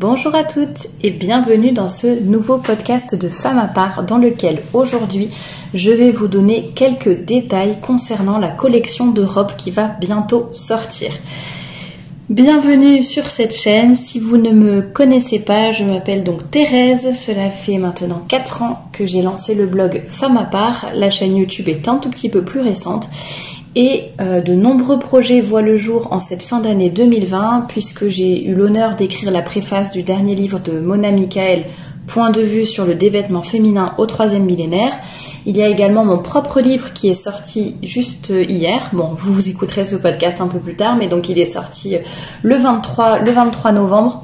Bonjour à toutes et bienvenue dans ce nouveau podcast de Femme à part dans lequel aujourd'hui je vais vous donner quelques détails concernant la collection de robes qui va bientôt sortir. Bienvenue sur cette chaîne. Si vous ne me connaissez pas, je m'appelle donc Thérèse. Cela fait maintenant 4 ans que j'ai lancé le blog Femme à part. La chaîne YouTube est un tout petit peu plus récente. Et de nombreux projets voient le jour en cette fin d'année 2020 puisque j'ai eu l'honneur d'écrire la préface du dernier livre de Mona Michael, Point de vue sur le dévêtement féminin au 3e millénaire. Il y a également mon propre livre qui est sorti juste hier. Bon, vous écouterez ce podcast un peu plus tard, mais donc il est sorti le 23 novembre.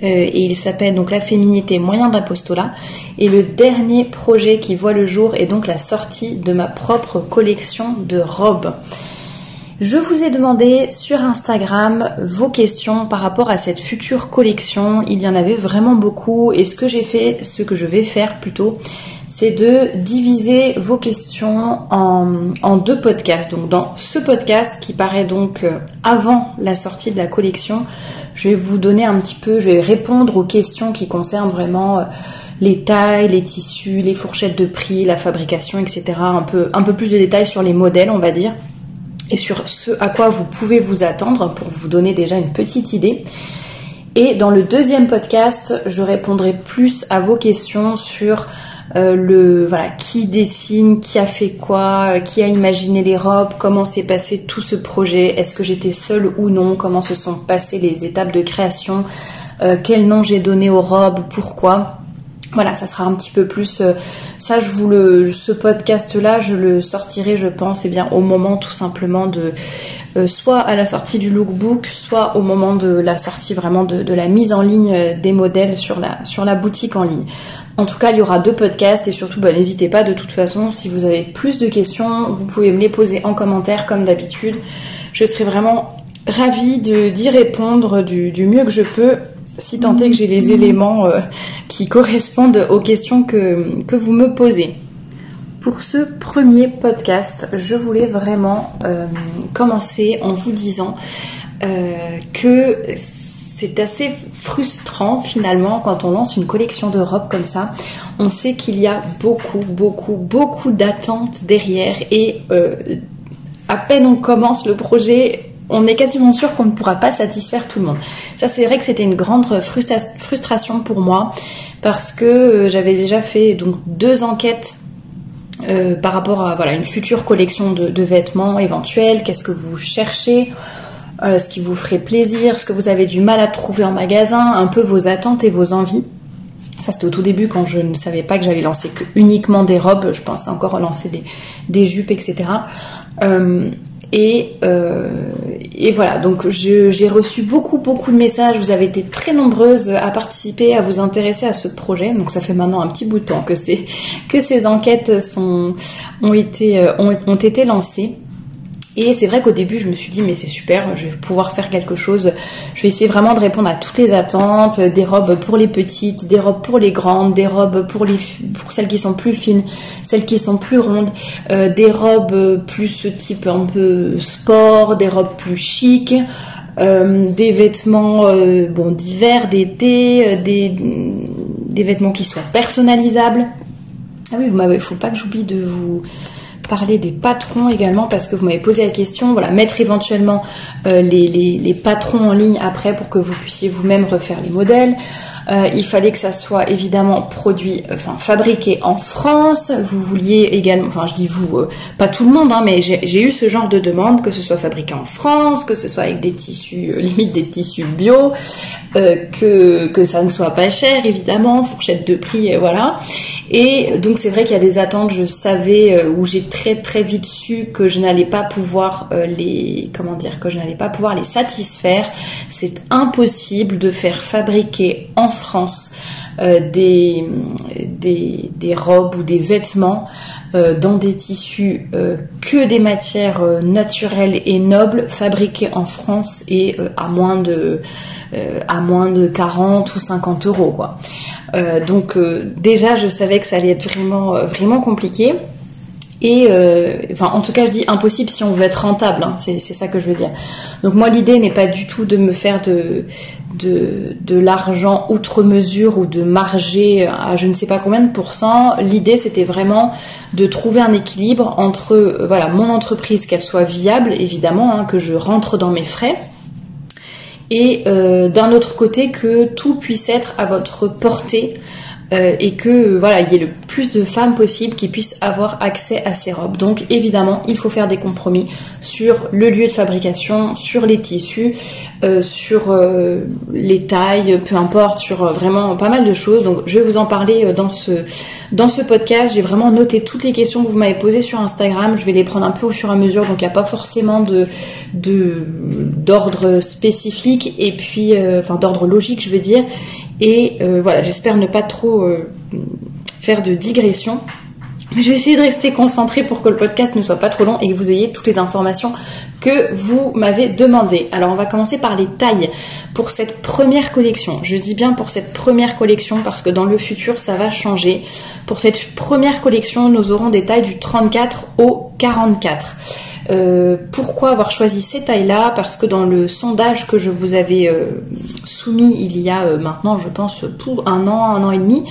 Et il s'appelle donc La féminité, moyen d'apostolat. Et le dernier projet qui voit le jour est donc la sortie de ma propre collection de robes. Je vous ai demandé sur Instagram vos questions par rapport à cette future collection. Il y en avait vraiment beaucoup et ce que je vais faire plutôt, c'est de diviser vos questions en 2 podcasts. Donc dans ce podcast qui paraît donc avant la sortie de la collection, je vais vous donner je vais répondre aux questions qui concernent vraiment les tailles, les tissus, les fourchettes de prix, la fabrication, etc. Un peu plus de détails sur les modèles, on va dire, et sur ce à quoi vous pouvez vous attendre pour vous donner déjà une petite idée. Et dans le 2e podcast, je répondrai plus à vos questions sur qui dessine, qui a fait quoi, qui a imaginé les robes, comment s'est passé tout ce projet, est-ce que j'étais seule ou non, comment se sont passées les étapes de création, quel nom j'ai donné aux robes, pourquoi. Voilà, ça sera un petit peu plus ce podcast-là, je le sortirai, je pense, au moment tout simplement de soit à la sortie du lookbook, soit au moment de la sortie vraiment de la mise en ligne des modèles sur la boutique en ligne. En tout cas, il y aura 2 podcasts et surtout, n'hésitez pas, de toute façon, si vous avez plus de questions, vous pouvez me les poser en commentaire comme d'habitude. Je serai vraiment ravie d'y répondre du mieux que je peux, si tant est que j'ai les éléments qui correspondent aux questions que vous me posez. Pour ce premier podcast, je voulais vraiment commencer en vous disant que c'est assez frustrant finalement quand on lance une collection de robes comme ça. On sait qu'il y a beaucoup d'attentes derrière et à peine on commence le projet, on est quasiment sûr qu'on ne pourra pas satisfaire tout le monde. Ça, c'est vrai que c'était une grande frustration pour moi parce que j'avais déjà fait donc 2 enquêtes par rapport à une future collection de vêtements éventuels. Qu'est-ce que vous cherchez, ce qui vous ferait plaisir, ce que vous avez du mal à trouver en magasin, un peu vos attentes et vos envies. Ça, c'était au tout début quand je ne savais pas que j'allais lancer que uniquement des robes. Je pensais encore lancer des jupes, etc. Et voilà, donc j'ai reçu beaucoup de messages. Vous avez été très nombreuses à participer, à vous intéresser à ce projet. Donc ça fait maintenant un petit bout de temps que ces enquêtes ont été lancées. Et c'est vrai qu'au début, je me suis dit, mais c'est super, je vais pouvoir faire quelque chose. Je vais essayer vraiment de répondre à toutes les attentes, des robes pour les petites, des robes pour les grandes, des robes pour celles qui sont plus fines, celles qui sont plus rondes, des robes plus ce type un peu sport, des robes plus chic, des vêtements d'hiver, d'été, des vêtements qui soient personnalisables. Ah oui, il faut pas que j'oublie de vous parler des patrons également parce que vous m'avez posé la question. Voilà, mettre éventuellement les patrons en ligne après pour que vous puissiez vous-même refaire les modèles. Il fallait que ça soit évidemment fabriqué en France. Vous vouliez également, je dis vous, pas tout le monde, mais j'ai eu ce genre de demande, que ce soit fabriqué en France, que ce soit avec des tissus, limite des tissus bio, que ça ne soit pas cher évidemment, fourchette de prix, voilà. Et donc c'est vrai qu'il y a des attentes, je savais, où j'ai très vite su que je n'allais pas pouvoir les satisfaire. C'est impossible de faire fabriquer en France des robes ou des vêtements dans des tissus que des matières naturelles et nobles, fabriqués en France et à moins de 40 ou 50 euros, quoi. Donc déjà je savais que ça allait être vraiment compliqué. Et en tout cas je dis impossible si on veut être rentable, hein, c'est ça que je veux dire. Donc moi l'idée n'est pas du tout de me faire de l'argent outre mesure ou de marger à je ne sais pas combien de pourcents. L'idée c'était vraiment de trouver un équilibre entre voilà, mon entreprise, qu'elle soit viable évidemment, hein, que je rentre dans mes frais, et d'un autre côté que tout puisse être à votre portée, et que voilà, il y ait le plus de femmes possible qui puissent avoir accès à ces robes. Donc évidemment, il faut faire des compromis sur le lieu de fabrication, sur les tissus, sur les tailles, peu importe, sur vraiment pas mal de choses. Donc je vais vous en parler dans ce podcast. J'ai vraiment noté toutes les questions que vous m'avez posées sur Instagram. Je vais les prendre un peu au fur et à mesure, donc il n'y a pas forcément d'ordre spécifique, et puis enfin d'ordre logique, je veux dire. Et voilà, j'espère ne pas trop faire de digression. Mais je vais essayer de rester concentrée pour que le podcast ne soit pas trop long et que vous ayez toutes les informations que vous m'avez demandées. Alors on va commencer par les tailles pour cette première collection. Je dis bien pour cette première collection parce que dans le futur ça va changer. Pour cette première collection, nous aurons des tailles du 34 au 44. Pourquoi avoir choisi ces tailles-là? Parce que dans le sondage que je vous avais soumis il y a maintenant, je pense, pour un an et demi,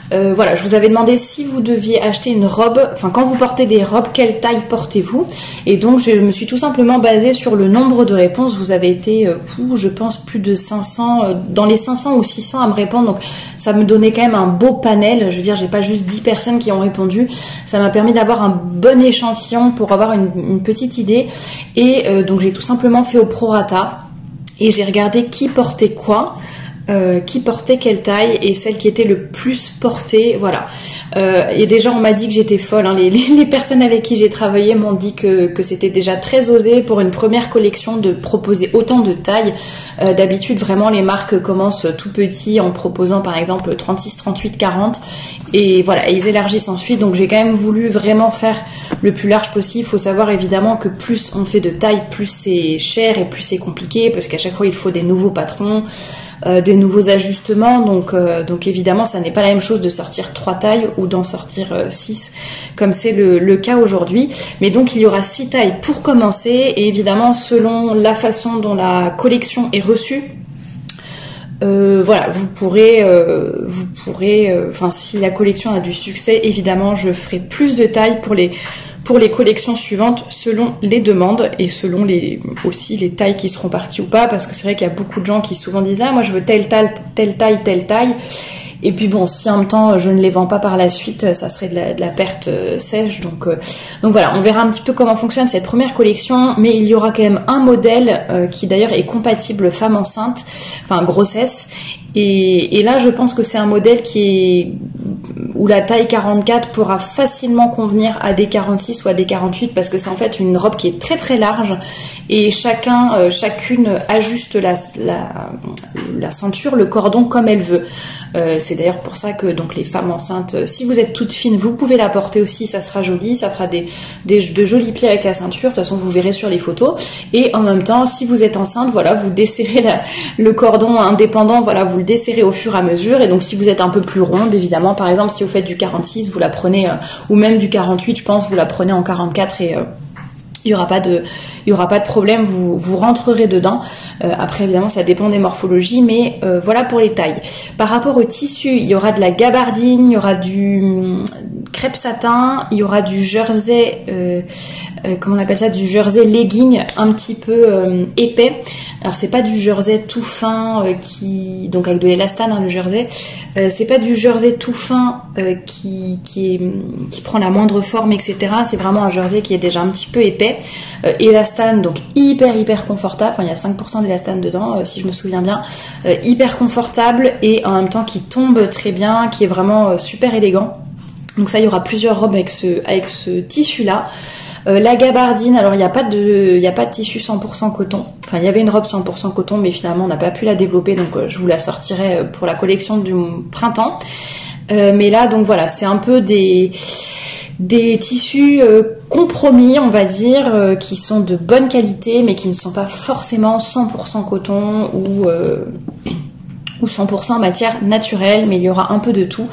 voilà, je vous avais demandé si vous deviez acheter une robe, enfin quand vous portez des robes, quelle taille portez-vous? Et donc je me suis tout simplement basée sur le nombre de réponses. Vous avez été, je pense, plus de 500, dans les 500 ou 600 à me répondre, donc ça me donnait quand même un beau panel. Je veux dire, j'ai pas juste 10 personnes qui ont répondu, ça m'a permis d'avoir un bon échantillon pour avoir une petite idée. Et donc j'ai tout simplement fait au prorata et j'ai regardé qui portait quoi, qui portait quelle taille, et celle qui était le plus portée, voilà. Et déjà on m'a dit que j'étais folle, hein. Les personnes avec qui j'ai travaillé m'ont dit que c'était déjà très osé pour une première collection de proposer autant de tailles. D'habitude vraiment les marques commencent tout petit en proposant par exemple 36, 38, 40, et voilà, et ils élargissent ensuite. Donc j'ai quand même voulu vraiment faire le plus large possible. Il faut savoir évidemment que plus on fait de taille, plus c'est cher et plus c'est compliqué, parce qu'à chaque fois il faut des nouveaux patrons, des nouveaux ajustements, donc évidemment ça n'est pas la même chose de sortir 3 tailles ou d'en sortir 6 comme c'est le cas aujourd'hui. Mais donc il y aura 6 tailles pour commencer, et évidemment selon la façon dont la collection est reçue, voilà, vous pourrez, enfin si la collection a du succès, évidemment je ferai plus de tailles pour les collections suivantes selon les demandes et selon aussi les tailles qui seront parties ou pas, parce que c'est vrai qu'il y a beaucoup de gens qui souvent disent ah moi je veux telle taille, telle taille, et puis bon, si en même temps je ne les vends pas par la suite, ça serait de la perte sèche. Donc voilà, on verra un petit peu comment fonctionne cette première collection, mais il y aura quand même un modèle qui d'ailleurs est compatible femme enceinte, enfin grossesse. Et là, je pense que c'est un modèle où la taille 44 pourra facilement convenir à des 46 ou à des 48, parce que c'est en fait une robe qui est très très large, et chacune ajuste la ceinture, le cordon comme elle veut. C'est d'ailleurs pour ça que donc les femmes enceintes, si vous êtes toute fine, vous pouvez la porter aussi, ça sera joli, ça fera de jolis plis avec la ceinture. De toute façon, vous verrez sur les photos. Et en même temps, si vous êtes enceinte, voilà, vous desserrez le cordon indépendant, voilà, vous le desserrez au fur et à mesure. Et donc si vous êtes un peu plus ronde, évidemment, par exemple si vous faites du 46, vous la prenez, ou même du 48, je pense, vous la prenez en 44, et il y aura pas de problème, vous rentrerez dedans. Après évidemment ça dépend des morphologies, mais voilà pour les tailles. Par rapport au tissu, il y aura de la gabardine, il y aura du crêpe satin, il y aura du jersey, comment on appelle ça, du jersey legging un petit peu épais. Alors c'est pas du jersey tout fin donc avec de l'élastane, hein, le jersey, c'est pas du jersey tout fin qui prend la moindre forme, etc. C'est vraiment un jersey qui est déjà un petit peu épais, élastane, donc hyper confortable. Enfin il y a 5% d'élastane dedans, si je me souviens bien, hyper confortable, et en même temps qui tombe très bien, qui est vraiment super élégant. Donc ça, il y aura plusieurs robes avec ce tissu là. La gabardine, alors il n'y a pas de tissu 100% coton. Enfin, il y avait une robe 100% coton, mais finalement on n'a pas pu la développer, donc je vous la sortirai pour la collection du printemps. Mais là, donc voilà, c'est un peu des tissus compromis, on va dire, qui sont de bonne qualité, mais qui ne sont pas forcément 100% coton ou 100% matière naturelle, mais il y aura un peu de tout.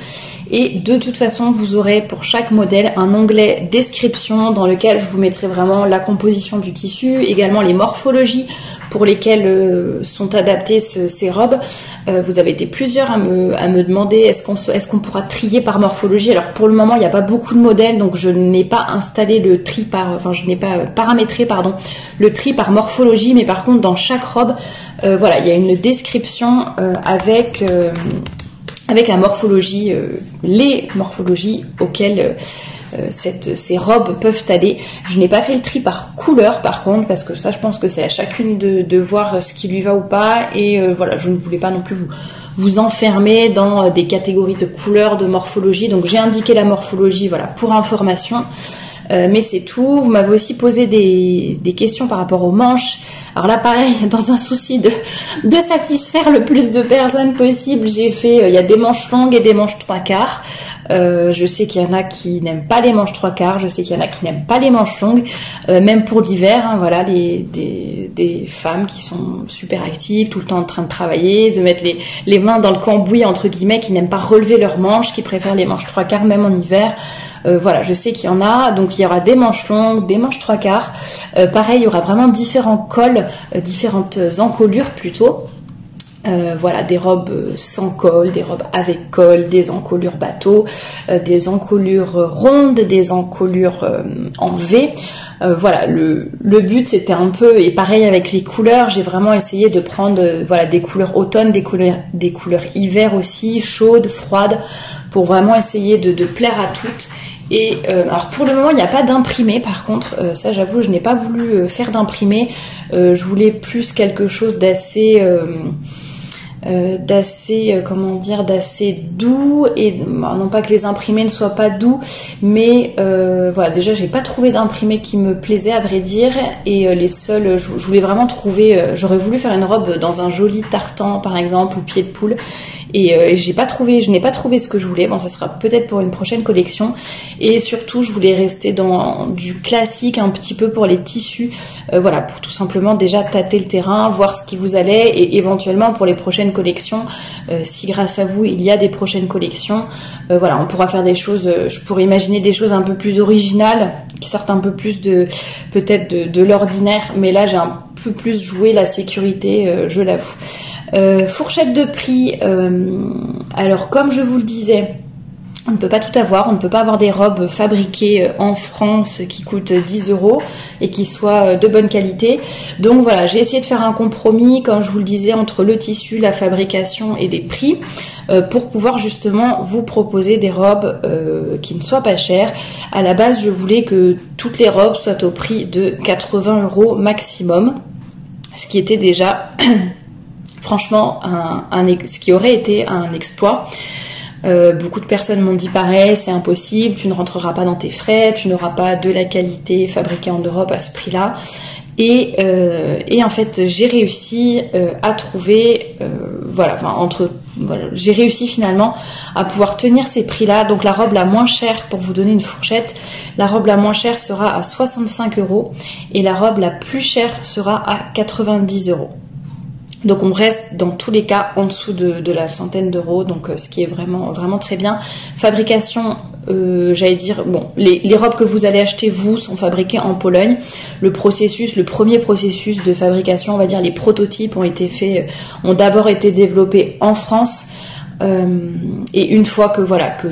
Et de toute façon, vous aurez pour chaque modèle un onglet description dans lequel je vous mettrai vraiment la composition du tissu, également les morphologies pour lesquelles sont adaptées ces robes. Vous avez été plusieurs à me demander est-ce qu'on pourra trier par morphologie. Alors pour le moment, il n'y a pas beaucoup de modèles, donc je n'ai pas installé le tri je n'ai pas paramétré le tri par morphologie, mais par contre dans chaque robe, voilà, il y a une description avec la morphologie, les morphologies auxquelles ces robes peuvent aller. Je n'ai pas fait le tri par couleur par contre, parce que ça je pense que c'est à chacune de voir ce qui lui va ou pas, et voilà, je ne voulais pas non plus vous enfermer dans des catégories de couleurs, de morphologie, donc j'ai indiqué la morphologie, voilà, pour information. Mais c'est tout. Vous m'avez aussi posé des questions par rapport aux manches. Alors là, pareil, dans un souci de satisfaire le plus de personnes possible, j'ai fait, il y a des manches longues et des manches 3/4. Je sais qu'il y en a qui n'aiment pas les manches 3/4, je sais qu'il y en a qui n'aiment pas les manches longues, même pour l'hiver, hein, voilà, des femmes qui sont super actives, tout le temps en train de travailler, de mettre les mains dans le cambouis, entre guillemets, qui n'aiment pas relever leurs manches, qui préfèrent les manches 3/4 même en hiver. Voilà, je sais qu'il y en a, donc il y aura des manches longues, des manches 3/4. Pareil, il y aura vraiment différents cols, différentes encolures plutôt. Voilà, des robes sans col, des robes avec col, des encolures bateau, des encolures rondes, des encolures en V. Voilà, le but c'était un peu, et pareil avec les couleurs, j'ai vraiment essayé de prendre voilà, des couleurs automne, des couleurs hiver aussi, chaudes, froides, pour vraiment essayer de plaire à toutes. Et alors pour le moment il n'y a pas d'imprimé, par contre ça j'avoue je n'ai pas voulu faire d'imprimé, je voulais plus quelque chose d'assez comment dire, d'assez doux, et non pas que les imprimés ne soient pas doux, mais voilà, déjà j'ai pas trouvé d'imprimé qui me plaisait à vrai dire, et les seuls, je voulais vraiment trouver, j'aurais voulu faire une robe dans un joli tartan par exemple, ou pied de poule, et je n'ai pas trouvé ce que je voulais. Bon, ça sera peut-être pour une prochaine collection, et surtout je voulais rester dans du classique un petit peu pour les tissus, voilà, pour tout simplement déjà tâter le terrain, voir ce qui vous allait, et éventuellement pour les prochaines collections, si grâce à vous il y a des prochaines collections, voilà, on pourra faire des choses, je pourrais imaginer des choses un peu plus originales, qui sortent un peu plus peut-être de l'ordinaire, mais là j'ai un peu plus joué la sécurité, je l'avoue. Fourchette de prix, alors comme je vous le disais, on ne peut pas tout avoir, on ne peut pas avoir des robes fabriquées en France qui coûtent 10 € et qui soient de bonne qualité. Donc voilà, j'ai essayé de faire un compromis, comme je vous le disais, entre le tissu, la fabrication et les prix, pour pouvoir justement vous proposer des robes qui ne soient pas chères. À la base, je voulais que toutes les robes soient au prix de 80 € maximum, ce qui était déjà franchement ce qui aurait été un exploit. Beaucoup de personnes m'ont dit pareil, c'est impossible, tu ne rentreras pas dans tes frais, tu n'auras pas de la qualité fabriquée en Europe à ce prix-là. Et en fait, j'ai réussi à trouver, voilà, j'ai réussi finalement à pouvoir tenir ces prix-là. Donc la robe la moins chère, pour vous donner une fourchette, la robe la moins chère sera à 65 € et la robe la plus chère sera à 90 €. Donc on reste dans tous les cas en dessous de la centaine d'euros, donc ce qui est vraiment, vraiment très bien. Fabrication, j'allais dire, bon, les robes que vous allez acheter vous sont fabriquées en Pologne. Le premier processus de fabrication, on va dire les prototypes ont d'abord été développés en France. Et une fois que voilà, que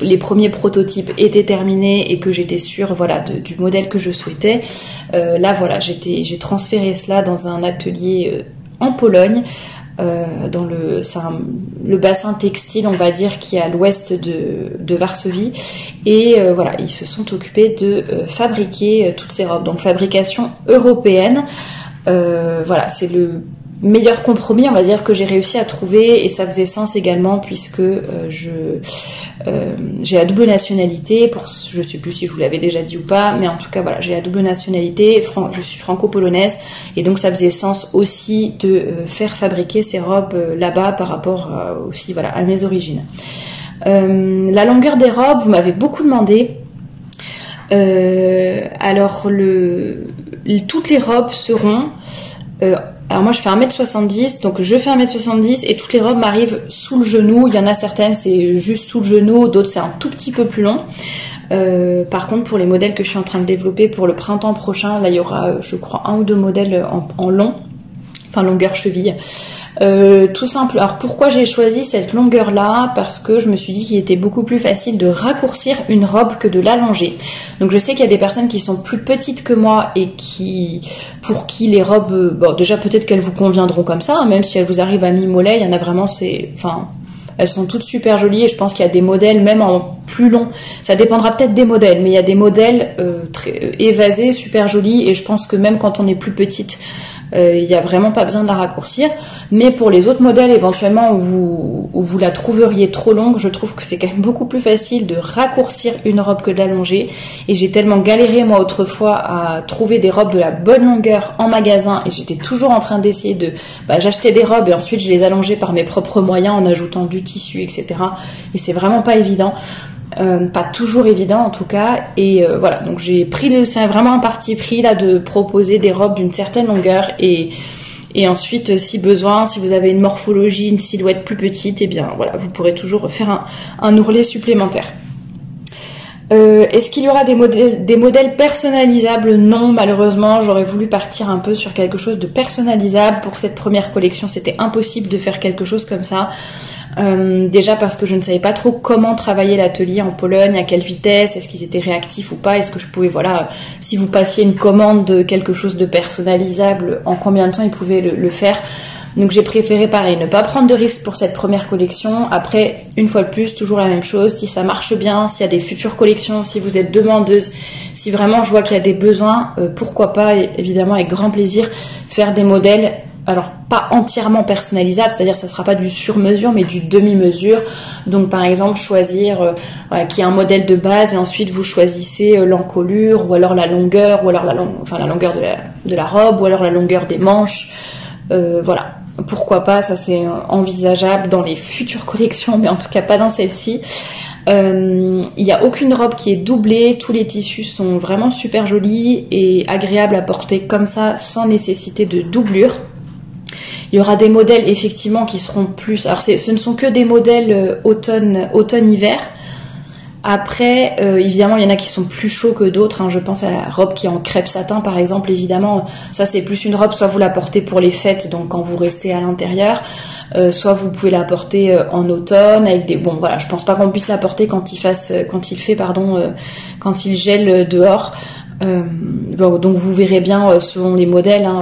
les premiers prototypes étaient terminés et que j'étais sûre, voilà, du modèle que je souhaitais, là voilà, j'ai transféré cela dans un atelier en Pologne, dans le bassin textile, on va dire, qui est à l'ouest de Varsovie, et voilà, ils se sont occupés de fabriquer toutes ces robes. Donc fabrication européenne, voilà, c'est le meilleur compromis, on va dire, que j'ai réussi à trouver, et ça faisait sens également puisque j'ai la double nationalité, je sais plus si je vous l'avais déjà dit ou pas, mais en tout cas voilà, j'ai la double nationalité, je suis franco-polonaise, et donc ça faisait sens aussi de faire fabriquer ces robes là-bas par rapport aussi, voilà, à mes origines. La longueur des robes, vous m'avez beaucoup demandé. Alors toutes les robes seront alors moi je fais 1m70, donc je fais 1m70 et toutes les robes m'arrivent sous le genou. Il y en a certaines c'est juste sous le genou, d'autres c'est un tout petit peu plus long. Par contre pour les modèles que je suis en train de développer pour le printemps prochain, là il y aura je crois 1 ou 2 modèles en long, enfin longueur cheville. Tout simple. Alors pourquoi j'ai choisi cette longueur là? Parce que je me suis dit qu'il était beaucoup plus facile de raccourcir une robe que de l'allonger. Donc je sais qu'il y a des personnes qui sont plus petites que moi et pour qui les robes, bon déjà peut-être qu'elles vous conviendront comme ça, hein, même si elles vous arrivent à mi-mollet, il y en a vraiment elles sont toutes super jolies et je pense qu'il y a des modèles même en plus long. Ça dépendra peut-être des modèles, mais il y a des modèles très évasés, super jolis et je pense que même quand on est plus petite, il n'y a vraiment pas besoin de la raccourcir. Mais pour les autres modèles éventuellement où vous la trouveriez trop longue, je trouve que c'est quand même beaucoup plus facile de raccourcir une robe que de l'allonger. Et j'ai tellement galéré moi autrefois à trouver des robes de la bonne longueur en magasin et j'étais toujours en train d'essayer j'achetais des robes et ensuite je les allongeais par mes propres moyens en ajoutant du tissu, etc. Et c'est vraiment pas évident. Pas toujours évident en tout cas et voilà, donc c'est vraiment un parti pris là de proposer des robes d'une certaine longueur et ensuite si besoin, si vous avez une morphologie, une silhouette plus petite, et bien voilà, vous pourrez toujours faire un ourlet supplémentaire. Est-ce qu'il y aura des modèles personnalisables? Non, malheureusement, j'aurais voulu partir un peu sur quelque chose de personnalisable. Pour cette première collection, c'était impossible de faire quelque chose comme ça. Déjà parce que je ne savais pas trop comment travailler l'atelier en Pologne, à quelle vitesse, est-ce qu'ils étaient réactifs ou pas, est-ce que je pouvais, voilà, si vous passiez une commande de quelque chose de personnalisable, en combien de temps ils pouvaient le faire. Donc j'ai préféré pareil, ne pas prendre de risques pour cette première collection. Après, une fois de plus, toujours la même chose, si ça marche bien, s'il y a des futures collections, si vous êtes demandeuse, si vraiment je vois qu'il y a des besoins, pourquoi pas, évidemment avec grand plaisir, faire des modèles. Alors pas entièrement personnalisable, c'est-à-dire ça sera pas du sur-mesure mais du demi-mesure. Donc par exemple choisir qu'il y ait un modèle de base et ensuite vous choisissez l'encolure ou alors la longueur ou alors la longueur de la robe ou alors la longueur des manches. Voilà, pourquoi pas, ça c'est envisageable dans les futures collections mais en tout cas pas dans celle-ci. Il n'y a aucune robe qui est doublée, tous les tissus sont vraiment super jolis et agréables à porter comme ça sans nécessité de doublure. Il y aura des modèles effectivement qui seront plus... Alors ce ne sont que des modèles automne-hiver. Après, évidemment, il y en a qui sont plus chauds que d'autres. Hein. Je pense à la robe qui est en crêpe satin, par exemple. Évidemment, ça c'est plus une robe, soit vous la portez pour les fêtes, donc quand vous restez à l'intérieur, soit vous pouvez la porter en automne avec des... Bon, voilà, je pense pas qu'on puisse la porter quand il gèle dehors. Donc vous verrez bien selon les modèles. Hein,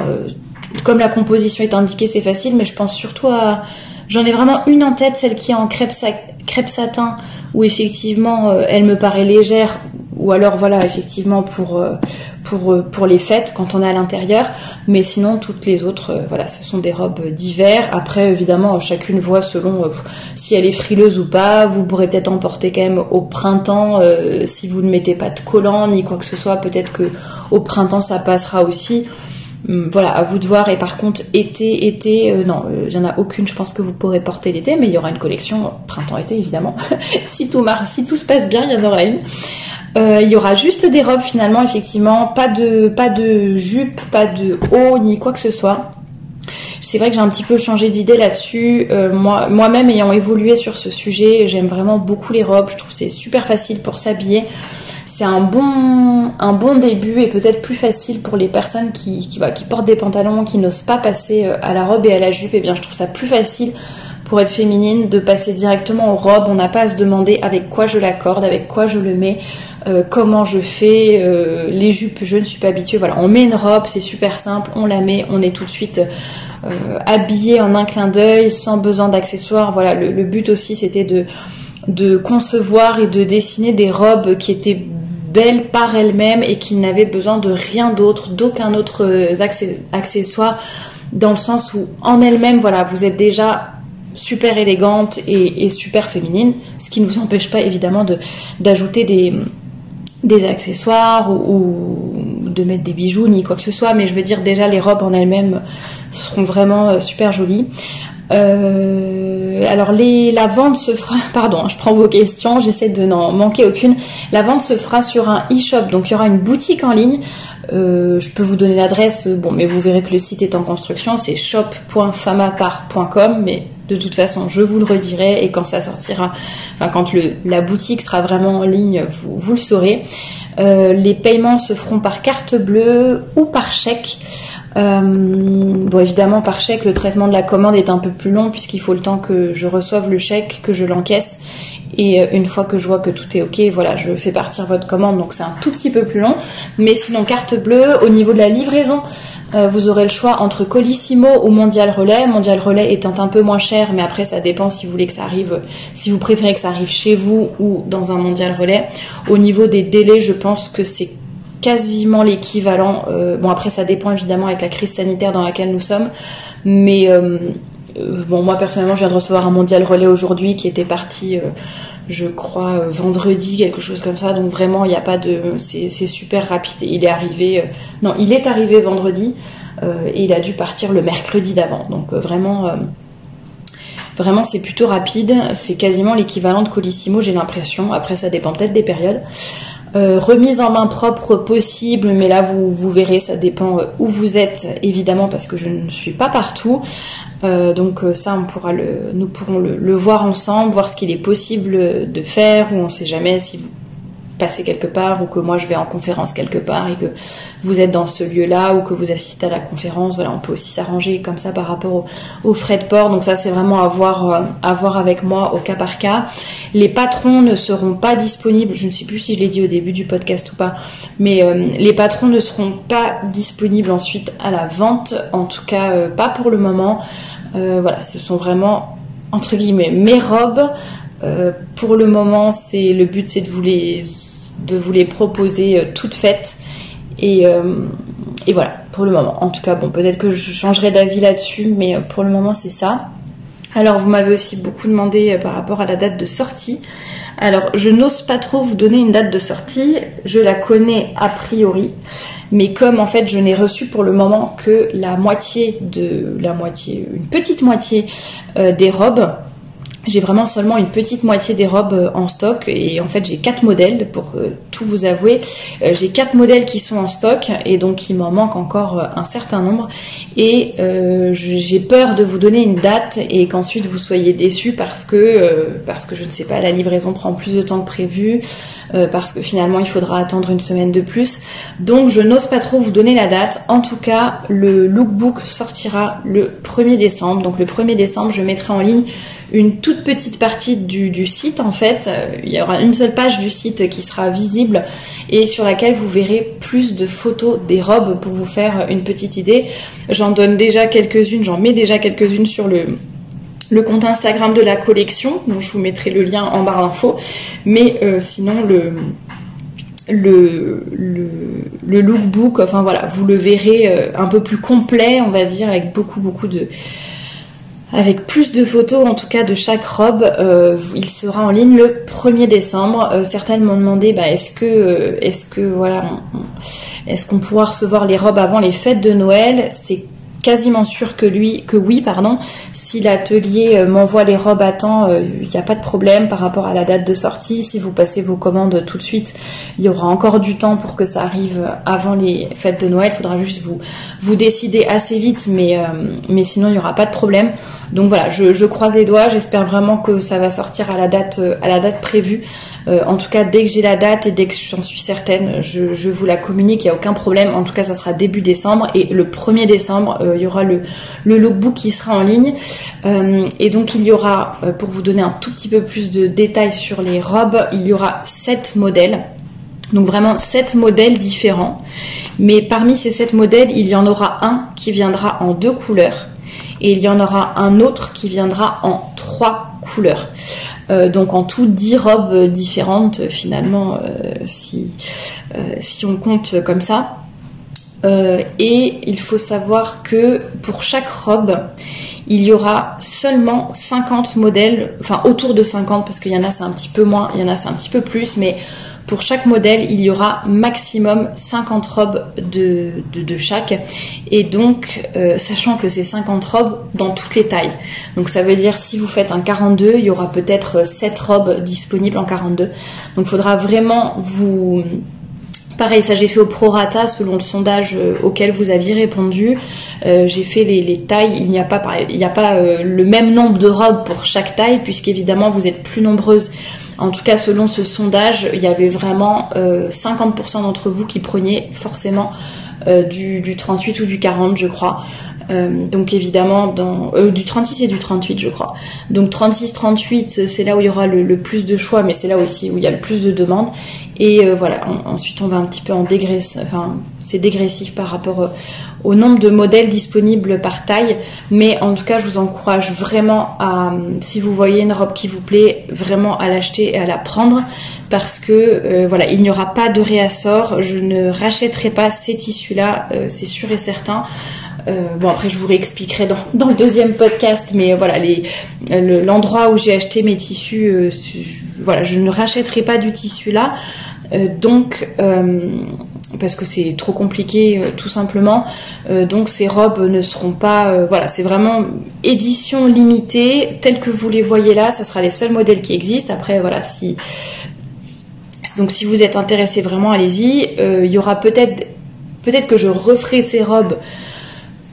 comme la composition est indiquée, c'est facile, mais je pense surtout à... J'en ai vraiment une en tête, celle qui est en crêpe satin, où effectivement elle me paraît légère, ou alors voilà, effectivement pour les fêtes, quand on est à l'intérieur, mais sinon toutes les autres, voilà, ce sont des robes d'hiver. Après, évidemment, chacune voit selon si elle est frileuse ou pas. Vous pourrez peut-être en porter quand même au printemps, si vous ne mettez pas de collant, ni quoi que ce soit, peut-être que au printemps ça passera aussi. Voilà, à vous de voir. Et par contre, été, non, il n'y en a aucune, je pense que vous pourrez porter l'été, mais il y aura une collection printemps-été, évidemment. Si tout se passe bien, il y en aura une. Il y aura juste des robes, finalement, effectivement, pas de jupe, pas de haut, ni quoi que ce soit. C'est vrai que j'ai un petit peu changé d'idée là-dessus. Moi-même, ayant évolué sur ce sujet, j'aime vraiment beaucoup les robes. Je trouve que c'est super facile pour s'habiller. C'est un bon début et peut-être plus facile pour les personnes qui portent des pantalons, qui n'osent pas passer à la robe et à la jupe. Et bien, je trouve ça plus facile pour être féminine de passer directement aux robes. On n'a pas à se demander avec quoi je l'accorde, avec quoi je le mets, comment je fais. Les jupes, je ne suis pas habituée. Voilà, on met une robe, c'est super simple, on la met, on est tout de suite habillé en un clin d'œil, sans besoin d'accessoires. Voilà, le but aussi, c'était de concevoir et de dessiner des robes qui étaient belles par elles-mêmes et qui n'avaient besoin de rien d'autre, d'aucun autre accessoire, dans le sens où en elles-mêmes, voilà, vous êtes déjà super élégante et super féminine, ce qui ne vous empêche pas évidemment d'ajouter des accessoires ou de mettre des bijoux ni quoi que ce soit, mais je veux dire déjà les robes en elles-mêmes seront vraiment super jolies. Alors la vente se fera, pardon, je prends vos questions, j'essaie de n'en manquer aucune. La vente se fera sur un e-shop, donc il y aura une boutique en ligne. Je peux vous donner l'adresse, bon, mais vous verrez que le site est en construction, c'est shop.famapart.com, mais de toute façon, je vous le redirai et quand ça sortira, enfin quand la boutique sera vraiment en ligne, vous le saurez. Les paiements se feront par carte bleue ou par chèque. Bon, évidemment, par chèque, le traitement de la commande est un peu plus long puisqu'il faut le temps que je reçoive le chèque, que je l'encaisse. Et une fois que je vois que tout est ok, voilà, je fais partir votre commande, donc c'est un tout petit peu plus long. Mais sinon, carte bleue. Au niveau de la livraison, vous aurez le choix entre Colissimo ou Mondial Relais. Mondial Relais étant un peu moins cher, mais après ça dépend si vous voulez que ça arrive, si vous préférez que ça arrive chez vous ou dans un Mondial Relais. Au niveau des délais, je pense que c'est quasiment l'équivalent. Bon, après ça dépend évidemment avec la crise sanitaire dans laquelle nous sommes, mais bon, moi personnellement, je viens de recevoir un Mondial Relais aujourd'hui qui était parti, je crois, vendredi, quelque chose comme ça. Donc vraiment, il n'y a pas de, c'est super rapide. Il est arrivé, non, il est arrivé vendredi et il a dû partir le mercredi d'avant. Donc vraiment, c'est plutôt rapide. C'est quasiment l'équivalent de Colissimo, j'ai l'impression. Après, ça dépend peut-être des périodes. Remise en main propre possible, mais là vous verrez, ça dépend où vous êtes évidemment parce que je ne suis pas partout. Donc ça nous pourrons le voir ensemble, voir ce qu'il est possible de faire, ou on sait jamais si vous passez quelque part ou que moi je vais en conférence quelque part et que vous êtes dans ce lieu-là ou que vous assistez à la conférence. Voilà, on peut aussi s'arranger comme ça par rapport aux frais de port. Donc ça, c'est vraiment à voir avec moi au cas par cas. Les patrons ne seront pas disponibles. Je ne sais plus si je l'ai dit au début du podcast ou pas, mais les patrons ne seront pas disponibles ensuite à la vente. En tout cas, pas pour le moment. Voilà, ce sont vraiment entre guillemets mes robes. Pour le moment, le but, c'est de vous les proposer toutes faites et voilà, pour le moment. En tout cas, bon, peut-être que je changerai d'avis là-dessus, mais pour le moment, c'est ça. Alors, vous m'avez aussi beaucoup demandé par rapport à la date de sortie. Alors, je n'ose pas trop vous donner une date de sortie, je la connais a priori, mais comme en fait, je n'ai reçu pour le moment que une petite moitié des robes. J'ai vraiment seulement une petite moitié des robes en stock et en fait j'ai 4 modèles pour tout vous avouer. J'ai 4 modèles qui sont en stock et donc il m'en manque encore un certain nombre et j'ai peur de vous donner une date et qu'ensuite vous soyez déçus parce que je ne sais pas, la livraison prend plus de temps que prévu, parce que finalement il faudra attendre une semaine de plus. Donc je n'ose pas trop vous donner la date. En tout cas, le lookbook sortira le 1er décembre. Donc le 1er décembre, je mettrai en ligne une toute petite partie du site en fait. Il y aura une seule page du site qui sera visible et sur laquelle vous verrez plus de photos des robes pour vous faire une petite idée. J'en mets déjà quelques-unes sur le compte Instagram de la collection, donc je vous mettrai le lien en barre d'infos. Mais sinon le lookbook, enfin voilà, vous le verrez un peu plus complet, on va dire, avec plus de photos en tout cas de chaque robe. Il sera en ligne le 1er décembre. Certaines m'ont demandé est-ce qu'on pourra recevoir les robes avant les fêtes de Noël. C'est quasiment sûr que oui. Si l'atelier m'envoie les robes à temps, il n'y a pas de problème par rapport à la date de sortie. Si vous passez vos commandes tout de suite, il y aura encore du temps pour que ça arrive avant les fêtes de Noël. Il faudra juste vous décider assez vite, mais sinon il n'y aura pas de problème. Donc voilà, je croise les doigts. J'espère vraiment que ça va sortir à la date prévue. En tout cas, dès que j'ai la date et dès que j'en suis certaine, je vous la communique, il n'y a aucun problème. En tout cas, ça sera début décembre et le 1er décembre, il y aura le lookbook qui sera en ligne. Et donc, il y aura, pour vous donner un tout petit peu plus de détails sur les robes, il y aura 7 modèles. Donc vraiment 7 modèles différents. Mais parmi ces 7 modèles, il y en aura un qui viendra en 2 couleurs. Et il y en aura un autre qui viendra en 3 couleurs. Donc en tout 10 robes différentes finalement, si on compte comme ça. Et il faut savoir que pour chaque robe, il y aura seulement 50 modèles, enfin autour de 50, parce qu'il y en a c'est un petit peu moins, il y en a c'est un petit peu plus, mais pour chaque modèle, il y aura maximum 50 robes de chaque. Et donc, sachant que c'est 50 robes dans toutes les tailles. Donc ça veut dire si vous faites un 42, il y aura peut-être 7 robes disponibles en 42. Donc il faudra vraiment vous... Pareil, ça j'ai fait au prorata selon le sondage auquel vous aviez répondu. J'ai fait les tailles, il n'y a pas le même nombre de robes pour chaque taille, puisqu'évidemment vous êtes plus nombreuses. En tout cas, selon ce sondage, il y avait vraiment 50% d'entre vous qui preniez forcément du 38 ou du 40, je crois. Donc évidemment, du 36 et du 38, je crois. Donc 36-38, c'est là où il y aura le plus de choix, mais c'est là aussi où il y a le plus de demandes. Et voilà, ensuite on va un petit peu en dégressif, enfin c'est dégressif par rapport au nombre de modèles disponibles par taille. Mais en tout cas, je vous encourage vraiment à, si vous voyez une robe qui vous plaît, vraiment à l'acheter et à la prendre. Parce que voilà, il n'y aura pas de réassort, je ne rachèterai pas ces tissus-là, c'est sûr et certain. Bon, après je vous réexpliquerai dans le deuxième podcast, mais voilà, l'endroit où j'ai acheté mes tissus, voilà, je ne rachèterai pas du tissu là, donc parce que c'est trop compliqué tout simplement, donc ces robes ne seront pas, voilà, c'est vraiment édition limitée, telle que vous les voyez là, ça sera les seuls modèles qui existent. Après voilà, donc si vous êtes intéressé vraiment, allez-y. Il y aura peut-être que je referai ces robes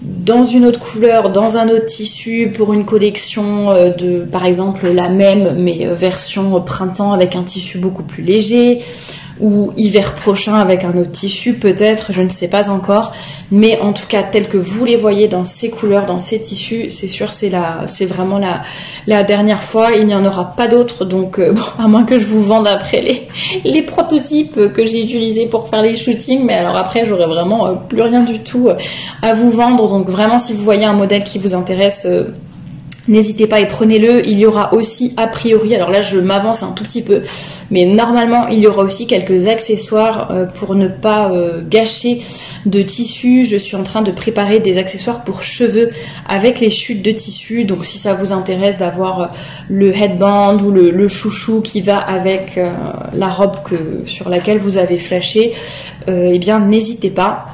dans une autre couleur, dans un autre tissu, pour une collection de, par exemple, la même, mais version printemps avec un tissu beaucoup plus léger, ou hiver prochain avec un autre tissu, peut-être, je ne sais pas encore. Mais en tout cas, tel que vous les voyez dans ces couleurs, dans ces tissus, c'est sûr, c'est vraiment la dernière fois. Il n'y en aura pas d'autres, donc bon, à moins que je vous vende après les prototypes que j'ai utilisés pour faire les shootings, mais alors après, j'aurai vraiment plus rien du tout à vous vendre. Donc vraiment, si vous voyez un modèle qui vous intéresse, n'hésitez pas et prenez-le. Il y aura aussi, a priori, alors là je m'avance un tout petit peu, mais normalement il y aura aussi quelques accessoires pour ne pas gâcher de tissu. Je suis en train de préparer des accessoires pour cheveux avec les chutes de tissu. Donc si ça vous intéresse d'avoir le headband ou le chouchou qui va avec la robe sur laquelle vous avez flashé, eh bien n'hésitez pas.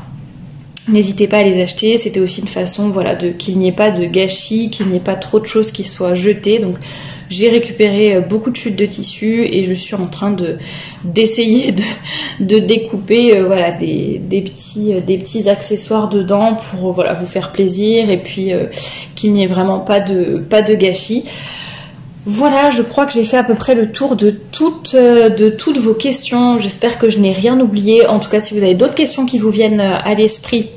N'hésitez pas à les acheter. C'était aussi une façon, voilà, qu'il n'y ait pas de gâchis, qu'il n'y ait pas trop de choses qui soient jetées. Donc j'ai récupéré beaucoup de chutes de tissu et je suis en train d'essayer de découper voilà, des petits accessoires dedans pour voilà, vous faire plaisir et puis qu'il n'y ait vraiment pas de gâchis. Voilà, je crois que j'ai fait à peu près le tour de toutes vos questions. J'espère que je n'ai rien oublié. En tout cas, si vous avez d'autres questions qui vous viennent à l'esprit,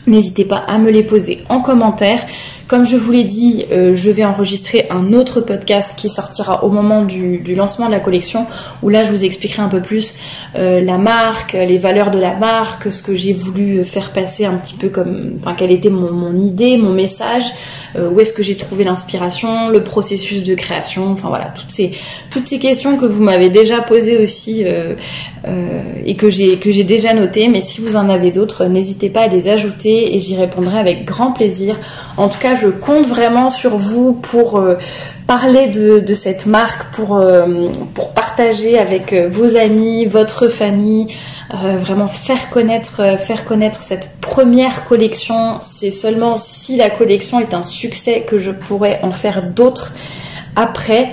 n'hésitez pas à me les poser en commentaire. Comme je vous l'ai dit, je vais enregistrer un autre podcast qui sortira au moment du lancement de la collection, où là je vous expliquerai un peu plus la marque, les valeurs de la marque, ce que j'ai voulu faire passer un petit peu comme, enfin quelle était mon idée, mon message, où est-ce que j'ai trouvé l'inspiration, le processus de création, enfin voilà, toutes ces questions que vous m'avez déjà posées aussi et que j'ai déjà notées. Mais si vous en avez d'autres, n'hésitez pas à les ajouter et j'y répondrai avec grand plaisir. En tout cas, je compte vraiment sur vous pour parler de cette marque, pour partager avec vos amis, votre famille, vraiment faire connaître cette première collection. C'est seulement si la collection est un succès que je pourrais en faire d'autres après.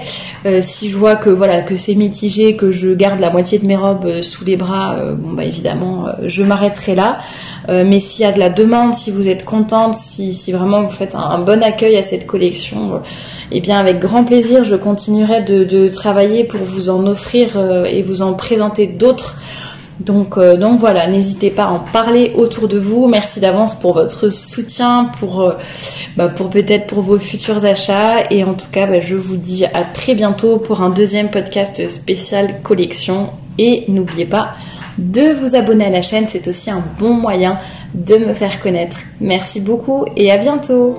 Si je vois que voilà, que c'est mitigé, que je garde la moitié de mes robes sous les bras, bon bah évidemment je m'arrêterai là. Mais s'il y a de la demande, si vous êtes contente, si vraiment vous faites un bon accueil à cette collection, eh bien avec grand plaisir je continuerai de travailler pour vous en offrir et vous en présenter d'autres. Donc voilà, n'hésitez pas à en parler autour de vous. Merci d'avance pour votre soutien, pour peut-être pour vos futurs achats. Et en tout cas, je vous dis à très bientôt pour un deuxième podcast spécial collection. Et n'oubliez pas de vous abonner à la chaîne, c'est aussi un bon moyen de me faire connaître. Merci beaucoup et à bientôt.